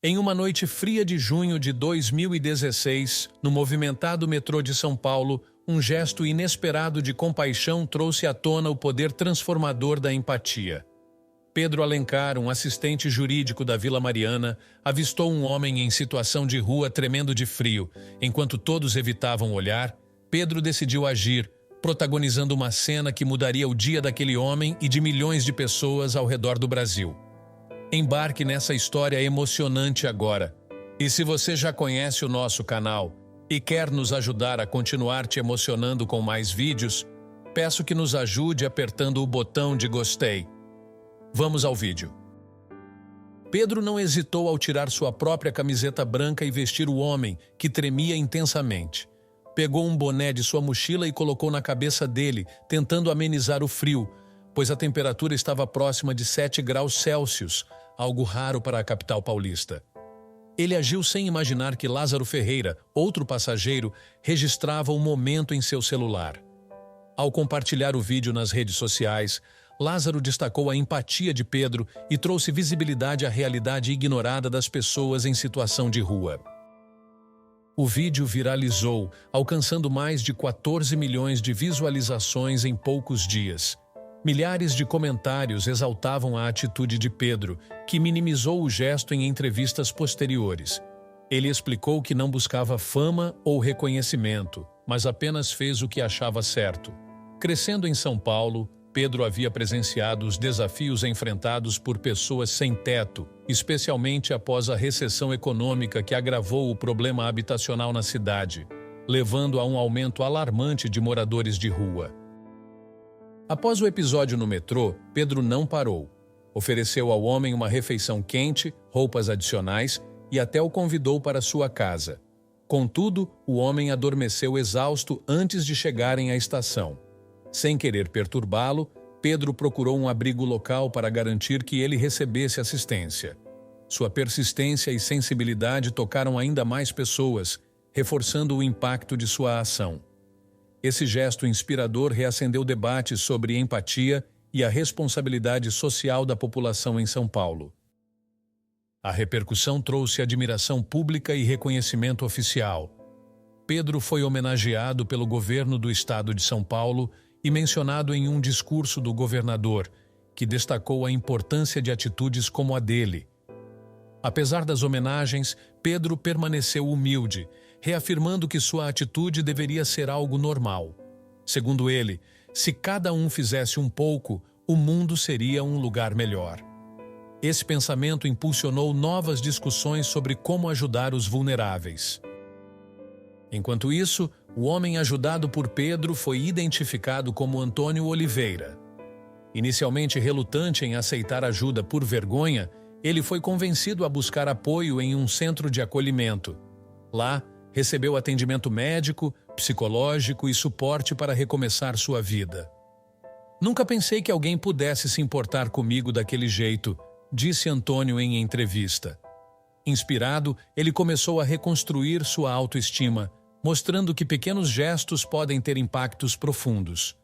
Em uma noite fria de junho de 2016, no movimentado metrô de São Paulo, um gesto inesperado de compaixão trouxe à tona o poder transformador da empatia. Pedro Alencar, um assistente jurídico da Vila Mariana, avistou um homem em situação de rua tremendo de frio. Enquanto todos evitavam olhar, Pedro decidiu agir, protagonizando uma cena que mudaria o dia daquele homem e de milhões de pessoas ao redor do Brasil. Embarque nessa história emocionante agora. E se você já conhece o nosso canal e quer nos ajudar a continuar te emocionando com mais vídeos, peço que nos ajude apertando o botão de gostei. Vamos ao vídeo. Pedro não hesitou ao tirar sua própria camiseta branca e vestir o homem, que tremia intensamente. Pegou um boné de sua mochila e colocou na cabeça dele, tentando amenizar o frio, pois a temperatura estava próxima de 7 graus Celsius, algo raro para a capital paulista. Ele agiu sem imaginar que Lázaro Ferreira, outro passageiro, registrava o momento em seu celular. Ao compartilhar o vídeo nas redes sociais, Lázaro destacou a empatia de Pedro e trouxe visibilidade à realidade ignorada das pessoas em situação de rua. O vídeo viralizou, alcançando mais de 14 milhões de visualizações em poucos dias. Milhares de comentários exaltavam a atitude de Pedro, que minimizou o gesto em entrevistas posteriores. Ele explicou que não buscava fama ou reconhecimento, mas apenas fez o que achava certo. Crescendo em São Paulo, Pedro havia presenciado os desafios enfrentados por pessoas sem teto, especialmente após a recessão econômica que agravou o problema habitacional na cidade, levando a um aumento alarmante de moradores de rua. Após o episódio no metrô, Pedro não parou. Ofereceu ao homem uma refeição quente, roupas adicionais e até o convidou para sua casa. Contudo, o homem adormeceu exausto antes de chegarem à estação. Sem querer perturbá-lo, Pedro procurou um abrigo local para garantir que ele recebesse assistência. Sua persistência e sensibilidade tocaram ainda mais pessoas, reforçando o impacto de sua ação. Esse gesto inspirador reacendeu debates sobre empatia e a responsabilidade social da população em São Paulo. A repercussão trouxe admiração pública e reconhecimento oficial. Pedro foi homenageado pelo governo do estado de São Paulo e mencionado em um discurso do governador, que destacou a importância de atitudes como a dele. Apesar das homenagens, Pedro permaneceu humilde, reafirmando que sua atitude deveria ser algo normal. Segundo ele, se cada um fizesse um pouco, o mundo seria um lugar melhor. Esse pensamento impulsionou novas discussões sobre como ajudar os vulneráveis. Enquanto isso, o homem ajudado por Pedro foi identificado como Antônio Oliveira. Inicialmente relutante em aceitar ajuda por vergonha, ele foi convencido a buscar apoio em um centro de acolhimento. Lá, recebeu atendimento médico, psicológico e suporte para recomeçar sua vida. Nunca pensei que alguém pudesse se importar comigo daquele jeito, disse Antônio em entrevista. Inspirado, ele começou a reconstruir sua autoestima, mostrando que pequenos gestos podem ter impactos profundos.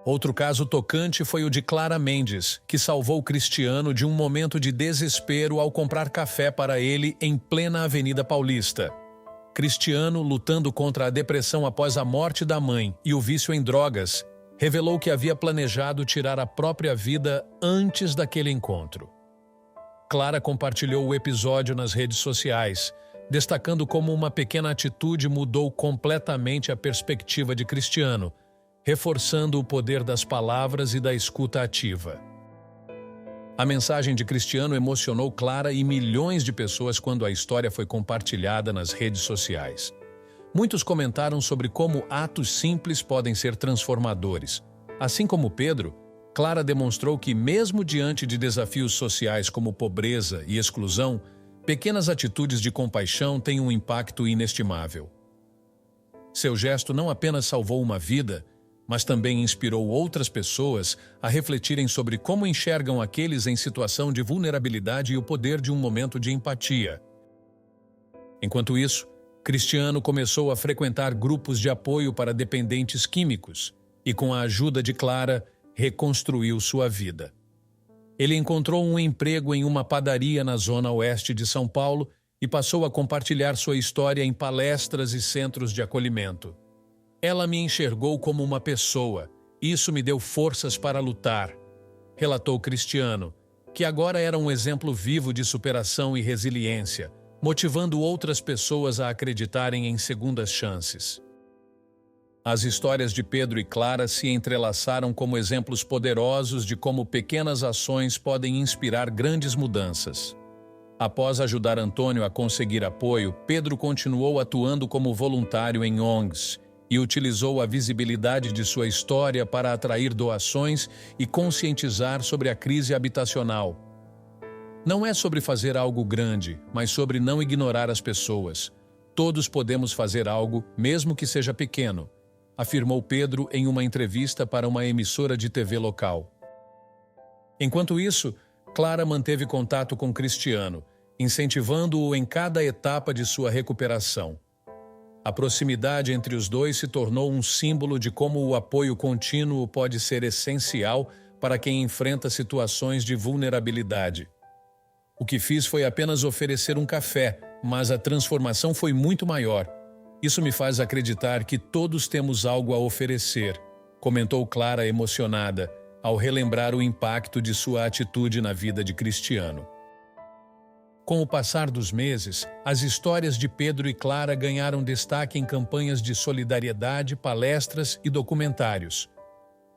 Outro caso tocante foi o de Clara Mendes, que salvou Cristiano de um momento de desespero ao comprar café para ele em plena Avenida Paulista. Cristiano, lutando contra a depressão após a morte da mãe e o vício em drogas, revelou que havia planejado tirar a própria vida antes daquele encontro. Clara compartilhou o episódio nas redes sociais, destacando como uma pequena atitude mudou completamente a perspectiva de Cristiano, reforçando o poder das palavras e da escuta ativa. A mensagem de Cristiano emocionou Clara e milhões de pessoas quando a história foi compartilhada nas redes sociais. Muitos comentaram sobre como atos simples podem ser transformadores. Assim como Pedro, Clara demonstrou que, mesmo diante de desafios sociais como pobreza e exclusão, pequenas atitudes de compaixão têm um impacto inestimável. Seu gesto não apenas salvou uma vida, mas também inspirou outras pessoas a refletirem sobre como enxergam aqueles em situação de vulnerabilidade e o poder de um momento de empatia. Enquanto isso, Cristiano começou a frequentar grupos de apoio para dependentes químicos e, com a ajuda de Clara, reconstruiu sua vida. Ele encontrou um emprego em uma padaria na zona oeste de São Paulo e passou a compartilhar sua história em palestras e centros de acolhimento. Ela me enxergou como uma pessoa, e isso me deu forças para lutar, relatou Cristiano, que agora era um exemplo vivo de superação e resiliência, motivando outras pessoas a acreditarem em segundas chances. As histórias de Pedro e Clara se entrelaçaram como exemplos poderosos de como pequenas ações podem inspirar grandes mudanças. Após ajudar Antônio a conseguir apoio, Pedro continuou atuando como voluntário em ONGs e utilizou a visibilidade de sua história para atrair doações e conscientizar sobre a crise habitacional. Não é sobre fazer algo grande, mas sobre não ignorar as pessoas. Todos podemos fazer algo, mesmo que seja pequeno, afirmou Pedro em uma entrevista para uma emissora de TV local. Enquanto isso, Clara manteve contato com Cristiano, incentivando-o em cada etapa de sua recuperação. A proximidade entre os dois se tornou um símbolo de como o apoio contínuo pode ser essencial para quem enfrenta situações de vulnerabilidade. O que fiz foi apenas oferecer um café, mas a transformação foi muito maior. Isso me faz acreditar que todos temos algo a oferecer, comentou Clara emocionada, ao relembrar o impacto de sua atitude na vida de Cristiano. Com o passar dos meses, as histórias de Pedro e Clara ganharam destaque em campanhas de solidariedade, palestras e documentários.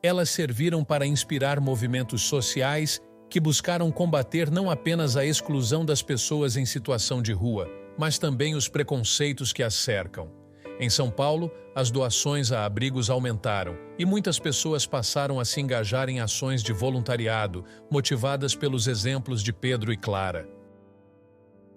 Elas serviram para inspirar movimentos sociais que buscaram combater não apenas a exclusão das pessoas em situação de rua, mas também os preconceitos que as cercam. Em São Paulo, as doações a abrigos aumentaram e muitas pessoas passaram a se engajar em ações de voluntariado, motivadas pelos exemplos de Pedro e Clara.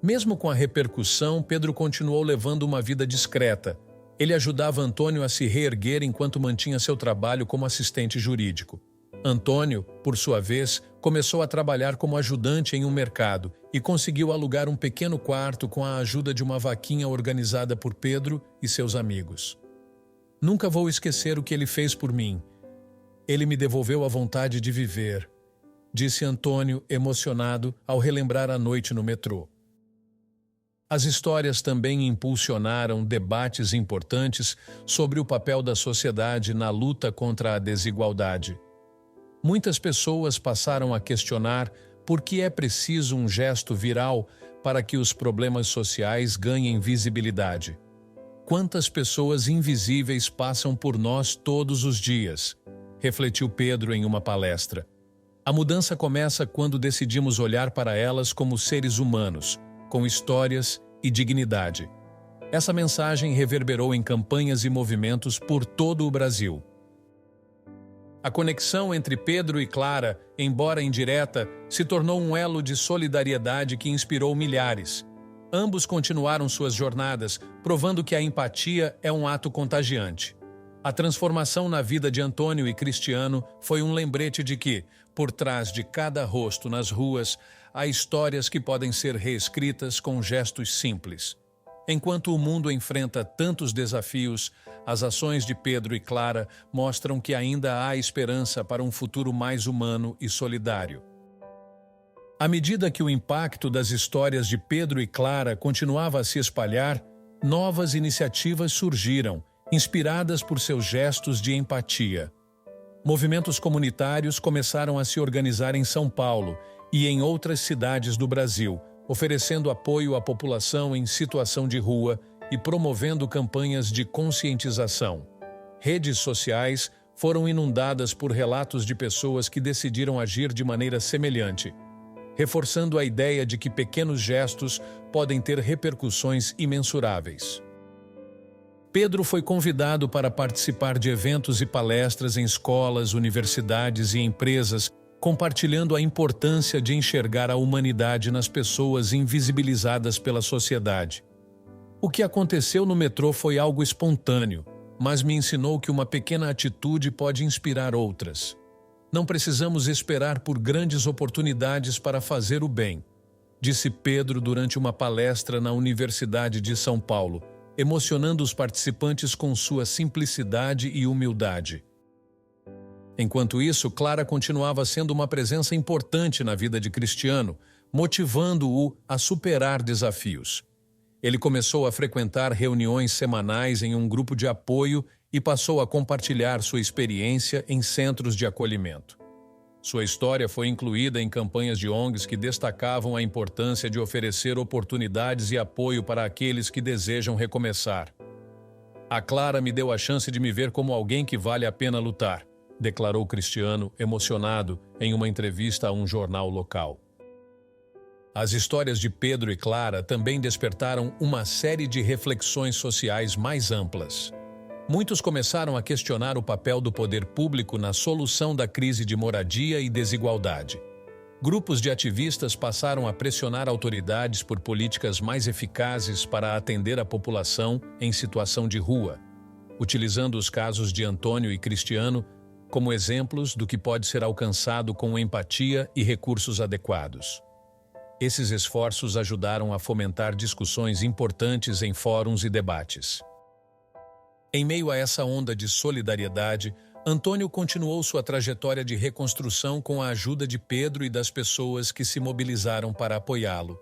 Mesmo com a repercussão, Pedro continuou levando uma vida discreta. Ele ajudava Antônio a se reerguer enquanto mantinha seu trabalho como assistente jurídico. Antônio, por sua vez, começou a trabalhar como ajudante em um mercado e conseguiu alugar um pequeno quarto com a ajuda de uma vaquinha organizada por Pedro e seus amigos. Nunca vou esquecer o que ele fez por mim. Ele me devolveu a vontade de viver, disse Antônio, emocionado, ao relembrar a noite no metrô. As histórias também impulsionaram debates importantes sobre o papel da sociedade na luta contra a desigualdade. Muitas pessoas passaram a questionar por que é preciso um gesto viral para que os problemas sociais ganhem visibilidade. Quantas pessoas invisíveis passam por nós todos os dias? Refletiu Pedro em uma palestra. A mudança começa quando decidimos olhar para elas como seres humanos, com histórias e dignidade. Essa mensagem reverberou em campanhas e movimentos por todo o Brasil. A conexão entre Pedro e Clara, embora indireta, se tornou um elo de solidariedade que inspirou milhares. Ambos continuaram suas jornadas, provando que a empatia é um ato contagiante. A transformação na vida de Antônio e Cristiano foi um lembrete de que, por trás de cada rosto nas ruas, há histórias que podem ser reescritas com gestos simples. Enquanto o mundo enfrenta tantos desafios, as ações de Pedro e Clara mostram que ainda há esperança para um futuro mais humano e solidário. À medida que o impacto das histórias de Pedro e Clara continuava a se espalhar, novas iniciativas surgiram, inspiradas por seus gestos de empatia. Movimentos comunitários começaram a se organizar em São Paulo e em outras cidades do Brasil, oferecendo apoio à população em situação de rua e promovendo campanhas de conscientização. Redes sociais foram inundadas por relatos de pessoas que decidiram agir de maneira semelhante, reforçando a ideia de que pequenos gestos podem ter repercussões imensuráveis. Pedro foi convidado para participar de eventos e palestras em escolas, universidades e empresas, compartilhando a importância de enxergar a humanidade nas pessoas invisibilizadas pela sociedade. O que aconteceu no metrô foi algo espontâneo, mas me ensinou que uma pequena atitude pode inspirar outras. Não precisamos esperar por grandes oportunidades para fazer o bem, disse Pedro durante uma palestra na Universidade de São Paulo, emocionando os participantes com sua simplicidade e humildade. Enquanto isso, Clara continuava sendo uma presença importante na vida de Cristiano, motivando-o a superar desafios. Ele começou a frequentar reuniões semanais em um grupo de apoio e passou a compartilhar sua experiência em centros de acolhimento. Sua história foi incluída em campanhas de ONGs que destacavam a importância de oferecer oportunidades e apoio para aqueles que desejam recomeçar. A Clara me deu a chance de me ver como alguém que vale a pena lutar, declarou Cristiano, emocionado, em uma entrevista a um jornal local. As histórias de Pedro e Clara também despertaram uma série de reflexões sociais mais amplas. Muitos começaram a questionar o papel do poder público na solução da crise de moradia e desigualdade. Grupos de ativistas passaram a pressionar autoridades por políticas mais eficazes para atender a população em situação de rua, utilizando os casos de Antônio e Cristiano como exemplos do que pode ser alcançado com empatia e recursos adequados. Esses esforços ajudaram a fomentar discussões importantes em fóruns e debates. Em meio a essa onda de solidariedade, Antônio continuou sua trajetória de reconstrução com a ajuda de Pedro e das pessoas que se mobilizaram para apoiá-lo.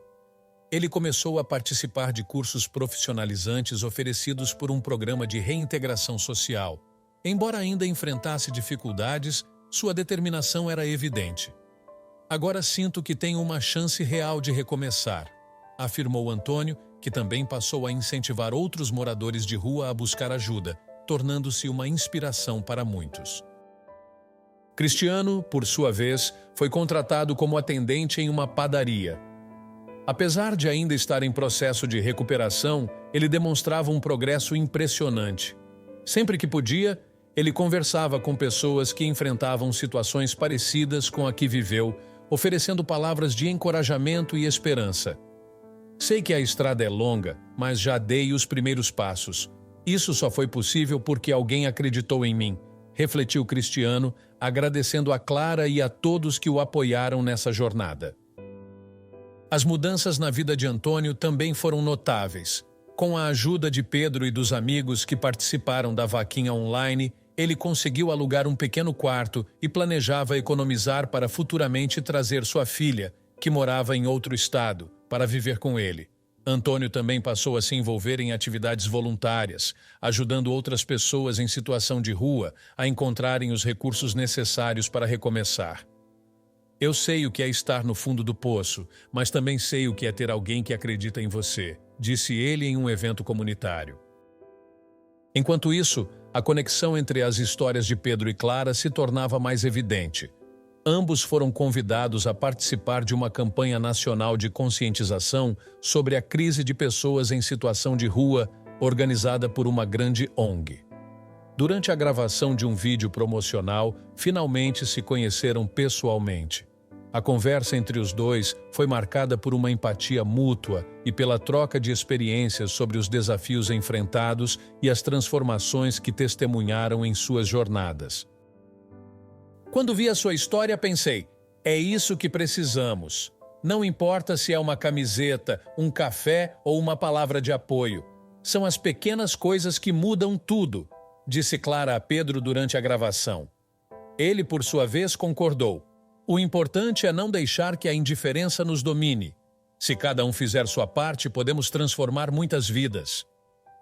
Ele começou a participar de cursos profissionalizantes oferecidos por um programa de reintegração social. Embora ainda enfrentasse dificuldades, sua determinação era evidente. Agora sinto que tenho uma chance real de recomeçar, afirmou Antônio, que também passou a incentivar outros moradores de rua a buscar ajuda, tornando-se uma inspiração para muitos. Cristiano, por sua vez, foi contratado como atendente em uma padaria. Apesar de ainda estar em processo de recuperação, ele demonstrava um progresso impressionante. Sempre que podia, ele conversava com pessoas que enfrentavam situações parecidas com a que viveu, oferecendo palavras de encorajamento e esperança. Sei que a estrada é longa, mas já dei os primeiros passos. Isso só foi possível porque alguém acreditou em mim, refletiu Cristiano, agradecendo a Clara e a todos que o apoiaram nessa jornada. As mudanças na vida de Antônio também foram notáveis. Com a ajuda de Pedro e dos amigos que participaram da vaquinha online, ele conseguiu alugar um pequeno quarto e planejava economizar para futuramente trazer sua filha, que morava em outro estado, para viver com ele. Antônio também passou a se envolver em atividades voluntárias, ajudando outras pessoas em situação de rua a encontrarem os recursos necessários para recomeçar. Eu sei o que é estar no fundo do poço, mas também sei o que é ter alguém que acredita em você, disse ele em um evento comunitário. Enquanto isso, a conexão entre as histórias de Pedro e Clara se tornava mais evidente. Ambos foram convidados a participar de uma campanha nacional de conscientização sobre a crise de pessoas em situação de rua, organizada por uma grande ONG. Durante a gravação de um vídeo promocional, finalmente se conheceram pessoalmente. A conversa entre os dois foi marcada por uma empatia mútua e pela troca de experiências sobre os desafios enfrentados e as transformações que testemunharam em suas jornadas. Quando vi a sua história, pensei, é isso que precisamos. Não importa se é uma camiseta, um café ou uma palavra de apoio. São as pequenas coisas que mudam tudo, disse Clara a Pedro durante a gravação. Ele, por sua vez, concordou. O importante é não deixar que a indiferença nos domine. Se cada um fizer sua parte, podemos transformar muitas vidas.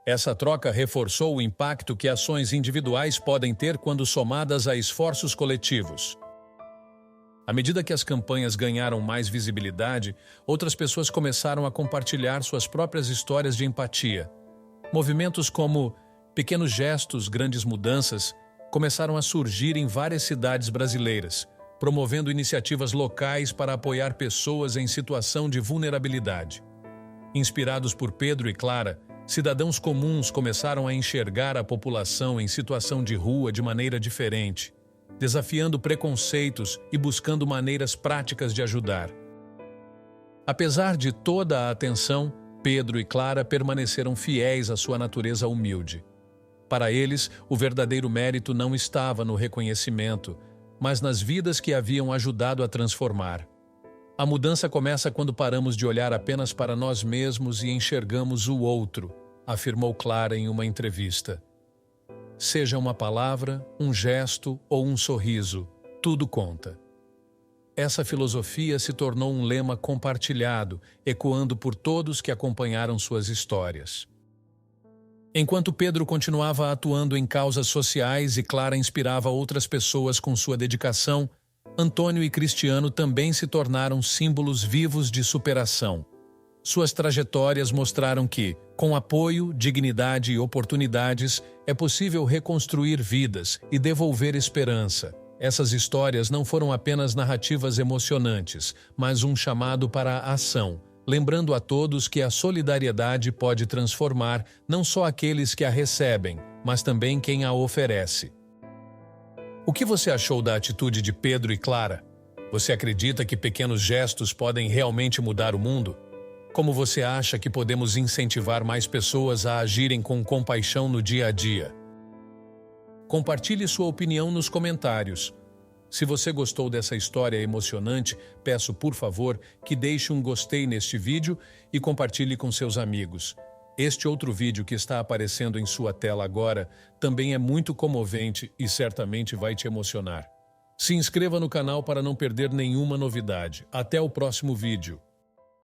Essa troca reforçou o impacto que ações individuais podem ter quando somadas a esforços coletivos. À medida que as campanhas ganharam mais visibilidade, outras pessoas começaram a compartilhar suas próprias histórias de empatia. Movimentos como Pequenos Gestos, Grandes Mudanças começaram a surgir em várias cidades brasileiras, promovendo iniciativas locais para apoiar pessoas em situação de vulnerabilidade. Inspirados por Pedro e Clara, cidadãos comuns começaram a enxergar a população em situação de rua de maneira diferente, desafiando preconceitos e buscando maneiras práticas de ajudar. Apesar de toda a atenção, Pedro e Clara permaneceram fiéis à sua natureza humilde. Para eles, o verdadeiro mérito não estava no reconhecimento, mas nas vidas que haviam ajudado a transformar. A mudança começa quando paramos de olhar apenas para nós mesmos e enxergamos o outro, afirmou Clara em uma entrevista. Seja uma palavra, um gesto ou um sorriso, tudo conta. Essa filosofia se tornou um lema compartilhado, ecoando por todos que acompanharam suas histórias. Enquanto Pedro continuava atuando em causas sociais e Clara inspirava outras pessoas com sua dedicação, Antônio e Cristiano também se tornaram símbolos vivos de superação. Suas trajetórias mostraram que, com apoio, dignidade e oportunidades, é possível reconstruir vidas e devolver esperança. Essas histórias não foram apenas narrativas emocionantes, mas um chamado para a ação, lembrando a todos que a solidariedade pode transformar não só aqueles que a recebem, mas também quem a oferece. O que você achou da atitude de Pedro e Clara? Você acredita que pequenos gestos podem realmente mudar o mundo? Como você acha que podemos incentivar mais pessoas a agirem com compaixão no dia a dia? Compartilhe sua opinião nos comentários. Se você gostou dessa história emocionante, peço por favor que deixe um gostei neste vídeo e compartilhe com seus amigos. Este outro vídeo que está aparecendo em sua tela agora também é muito comovente e certamente vai te emocionar. Se inscreva no canal para não perder nenhuma novidade. Até o próximo vídeo.